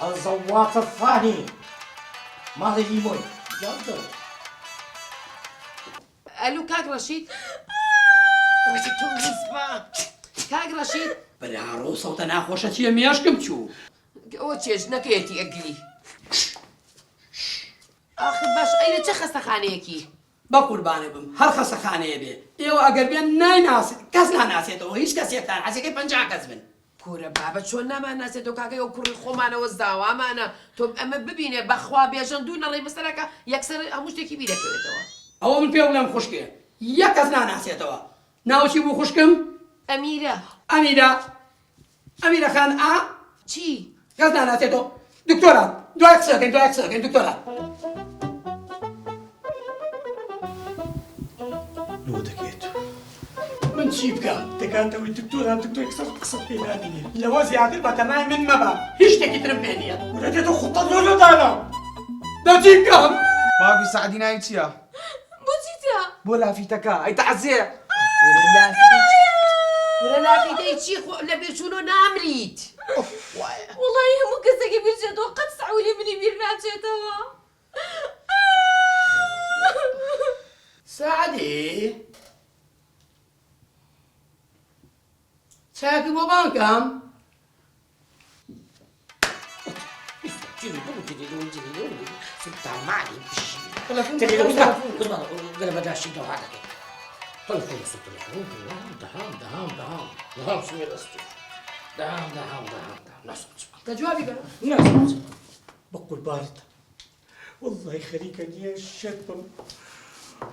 الزواق الثاني ماضي ليمون جدر. الو كاك رشيد. كاك رشيد برارو صوت ناخۆشە چیە مێشکم چوو ئەوە چێژ نەکەیەتی ئەگلی. ئاخر باش ئەیرە چه خەستەخانەیەکی؟ بە قوربانە بم هەر خەسەخانەیە بێ ئێوە ئەگەر بێن نایناسێت کەس ناناسێتەوە هیچ کەسێکتان حەزەکەی 50 کەس بن. پورە بابە چۆن نامان ناسێتەوە کاکەی ئەو کوڕی خۆمانەوە زاوامانە تۆ ئەمە ببینێ بەخوا بێژەن دوو نەڵێ بەسەرەکە یەکسەر هەموو شتێکی بیرەکەوێتەوە. ئەوە من پێ بڵێم خوشکێ یەک کەس ناناسێتەوە. ناوچی بوو خوشکم؟ ئەمیرە. ئەمیرە خان ئا چی؟ کەس ناناسێتەوە. دکتۆرە دوای قسەکەین دکتۆرە. لۆ دەکێت من چی بکەم؟ دەکاتەوەی دکتۆران دکتۆری قسەت پێ نامێنێ لەوە زیاتر بە تەمای من مەبە هیچ شتێکی ترم پێ نییە. وەرە دێتە خوتەت لۆدانە دەچی بکەم؟ باوکی سعدی ناوی چییە؟ بۆچی تە؟ بۆ لافیتەکە ئەی تەعزیێ پورە لافیتەی چی لە بێچوونۆ نامریت. وڵی هەموو کەسێکی بیرچێتەوە قەت سەعولی منی بیر ناچێتەوە. سعدی چاکی بۆ بانکەم؟ جوابي قال ناس بقول بارد والله خريكة نية شتم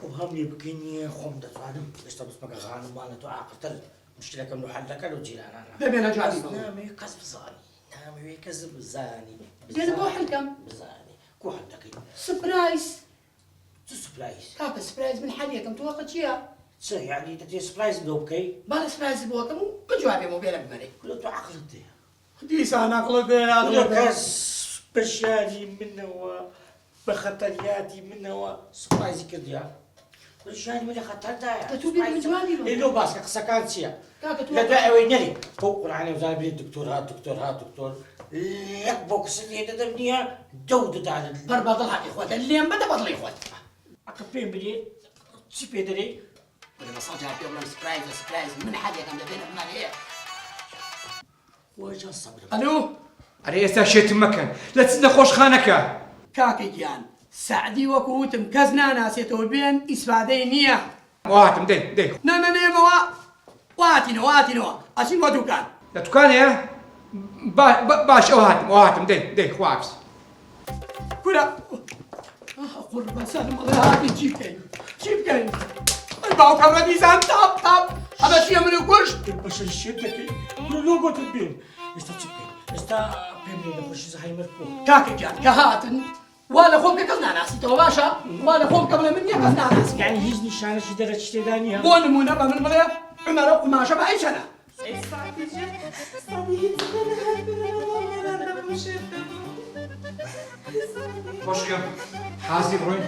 وهمني بكيني خم دزانم اشتا بس بقى غانم مالتو عاقتل مشكلة كم حل لك لو جيرانا ببين جوابي نامي كذب زاني نامي كذب زاني بين بو حلكم زاني كو حلك سبرايز سبرايز كاك سبرايز من حاليكم توقع شيء يعني تجي سبرايز دوبكي بالا سبرايز بوكم كجوابي مو بين بمري كله تو عقلتي ديس انا عقلتي كله كاس بشاني منه بخطرياتي منه سبرايز كرديا بشاني من خطر دا تتوبي من جوابي إيه لو باسك قصة شيء كاك لا دعوة وينري فوق العين وزابي دكتور دكتور لك بوكس اللي تدبنيها جودة على بربط الحق اخوات اللي بدا بطل اخوات عقبين بدي تشبي دري ولا صاجع يوم سبرايز من حاليكم بين بمري وجه الصبر الو ئەرێ ئێستا شێتم مەکەن لە چ نەخۆشخانەکە کاکی گیان سعدی وەکوتم کەس ناناسێتەوە بێن ئیسپادەی نییە. واتم دەی نەمەوە واتینەوە ئەچین بۆ دوکان لە دوکانەیە باش ئەو هاتم دەی خواپس کورە قوربان سەرم بڵێ هاتی چی بکەین باوکەمە دیزان تاپ ئەمە چییە من و کوشت بەشەر شێت دەکەی لۆ گۆتت بێن ئێستا چ بکەین ئێستا پێم لێ نەخۆشی زەهایمەت بوو کاکە گیان کە هاتن وا لە خۆم کە کەس ناناسیتەوە باشە وا لە خۆم کە بڵێ من یە کەس ناناسی یعنی هیچ نیشانەشی دەرەچ تێدا نییە بۆ نمونە بە من بڵێ عمەرە قماشە بە ئەیچەنە خۆشکەم حازی بڕۆین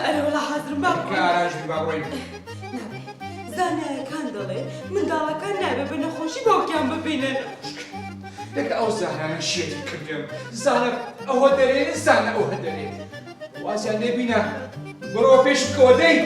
ئەرە وەڵا حەزرم با کە ئاراژی با بڕۆین زانایەکان دەڵێ منداڵەکان نابێ بە نەخۆشی باوکیان ببینن. دەکە ئەو زەهرانە شێتی کردم زانە ئەوە دەرێ زانە ئەوە دەرێت وازیان لێبینە بڕۆ پێش کۆدەی